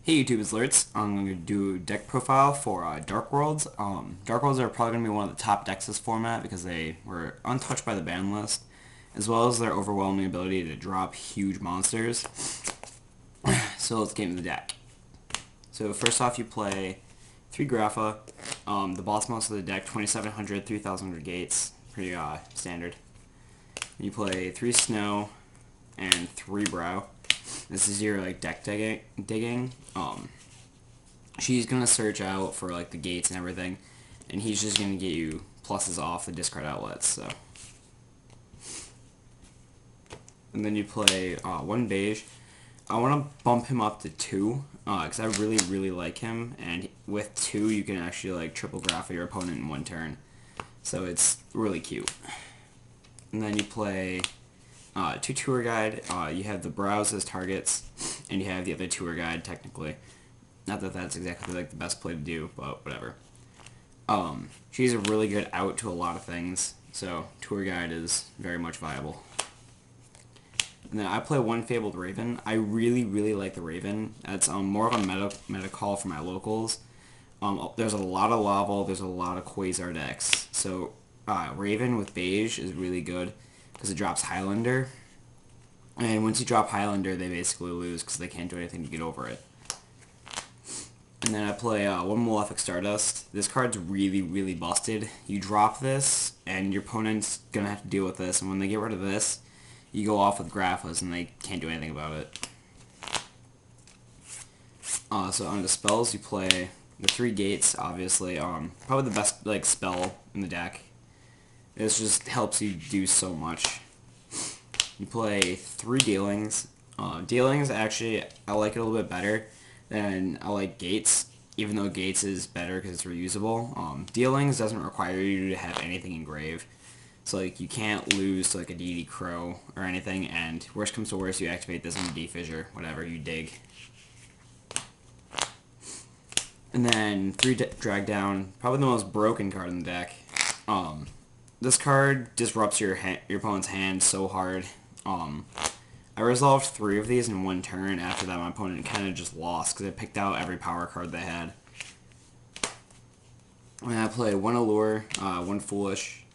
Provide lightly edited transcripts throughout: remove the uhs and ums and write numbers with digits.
Hey YouTube, it's Lurtz. I'm going to do a deck profile for Dark Worlds. Dark Worlds are probably going to be one of the top decks this format because they were untouched by the ban list, as well as their overwhelming ability to drop huge monsters. So let's get into the deck. So first off, you play 3 Grapha. The boss monster of the deck, 2700, 3100 gates, pretty standard. You play 3 Snow and 3 Brow. This is your like deck digging. She's gonna search out for like the gates and everything, and he's just gonna get you pluses off the discard outlets. So, and then you play 1 beige. I want to bump him up to 2 because I really like him, and with 2 you can actually like triple graph your opponent in 1 turn. So it's really cute. And then you play 2 tour guide. You have the brows as targets, and you have the other tour guide technically. Not that that's exactly like the best play to do, but whatever. She's a really good out to a lot of things, so tour guide is very much viable. And then I play 1 Fabled Raven. I really like the Raven. That's more of a meta call for my locals. There's a lot of Laval, there's a lot of Quasar decks, so Raven with beige is really good because it drops Highlander. And once you drop Highlander, they basically lose because they can't do anything to get over it. And then I play 1 Malefic Stardust. This card's really busted. You drop this, and your opponent's gonna have to deal with this. And when they get rid of this, you go off with Graphas, and they can't do anything about it. So on the spells, you play the 3 gates. Obviously, probably the best like spell in the deck. This just helps you do so much. You play 3 dealings. Dealings, actually, I like it a little bit better than I like gates, even though gates is better because it's reusable. Dealings doesn't require you to have anything engraved. So like you can't lose to like a DD Crow or anything, and worst comes to worst, you activate this on the D-Fissure, whatever, you dig. And then 3 drag down, probably the most broken card in the deck. This card disrupts your opponent's hand so hard. I resolved 3 of these in 1 turn. After that, my opponent kind of just lost because I picked out every power card they had. And I play 1 Allure, 1 Foolish.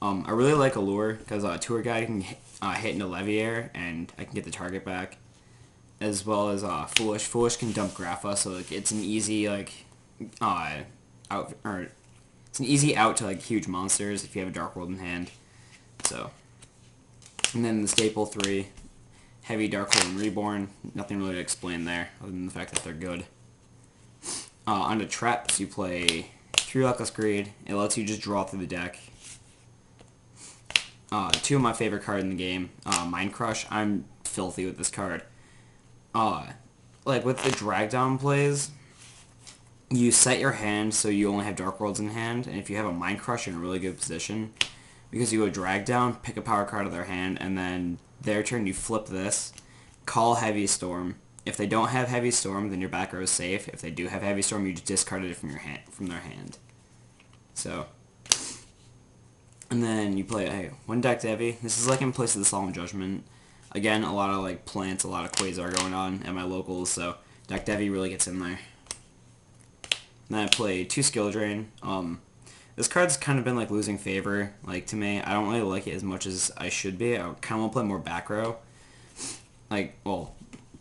I really like Allure because Tour Guide can hit into Leviair and I can get the target back. As well as Foolish. Foolish can dump Grapha, so like, it's an easy like it's an easy out to like huge monsters if you have a Dark World in hand. So, and then the staple 3. Heavy, Dark World, and Reborn. Nothing really to explain there, other than the fact that they're good. On the traps, you play 3 Luckless Greed. It lets you just draw through the deck. 2 of my favorite cards in the game. Mind Crush. I'm filthy with this card. Like with the drag down plays, you set your hand so you only have Dark Worlds in hand, and if you have a Mind Crush, you're in a really good position. Because you go drag down, pick a power card of their hand, and then their turn you flip this, call Heavy Storm. If they don't have Heavy Storm, then your back row is safe. If they do have Heavy Storm, you just discard it from their hand. So, and then you play 1 Deck Devi. This is like in place of the Solemn Judgment. Again, a lot of like plants, a lot of Quasar going on at my locals, so Deck Devi really gets in there. Then I play 2 Skill Drain. This card's kind of been like losing favor, like to me. I don't really like it as much as I should be. I kind of want to play more back row, like well,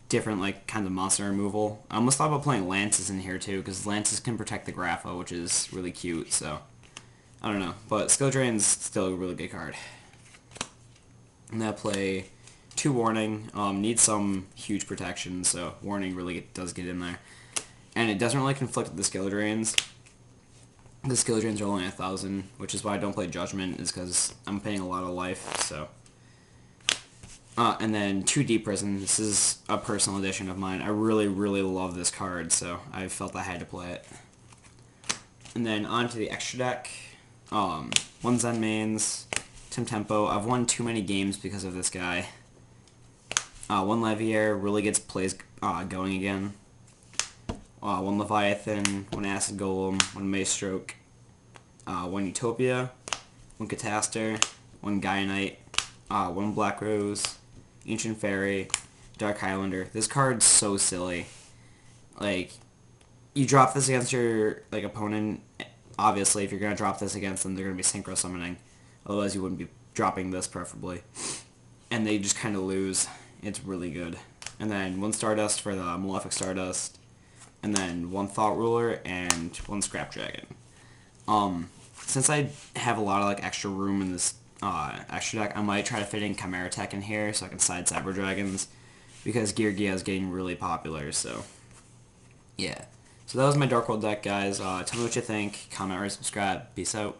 different like kinds of monster removal. I almost thought about playing Lances in here too, because Lances can protect the Grapha, which is really cute. So I don't know, but Skill Drain's still a really good card. And then I play 2 Warning. Needs some huge protection, so Warning really does get in there, and it doesn't really conflict with the Skill Drains. The skill drains are only 1,000, which is why I don't play Judgment, is because I'm paying a lot of life, so. And then 2 Deep Prison. This is a personal edition of mine. I really love this card, so I felt I had to play it. And then on to the extra deck. 1 Zen Mains, Tempo. I've won too many games because of this guy. 1 Leviair really gets plays going again. 1 Leviathan, 1 Acid Golem, 1 Maestroke, 1 Utopia, 1 Catastor, 1 Gaia Knight, 1 Black Rose, Ancient Fairy, Dark Highlander. This card's so silly. like, you drop this against your, like, opponent. Obviously, if you're going to drop this against them, they're going to be synchro summoning. Otherwise, you wouldn't be dropping this, preferably. And they just kind of lose. It's really good. And then 1 Stardust for the Malefic Stardust. And then 1 Thought Ruler and 1 Scrap Dragon. Since I have a lot of, like, extra room in this extra deck, I might try to fit in Chimera Tech in here so I can side Cyber Dragons. Because Geargia is getting really popular, so... yeah. So that was my Dark World deck, guys. Tell me what you think. Comment, rate, subscribe. Peace out.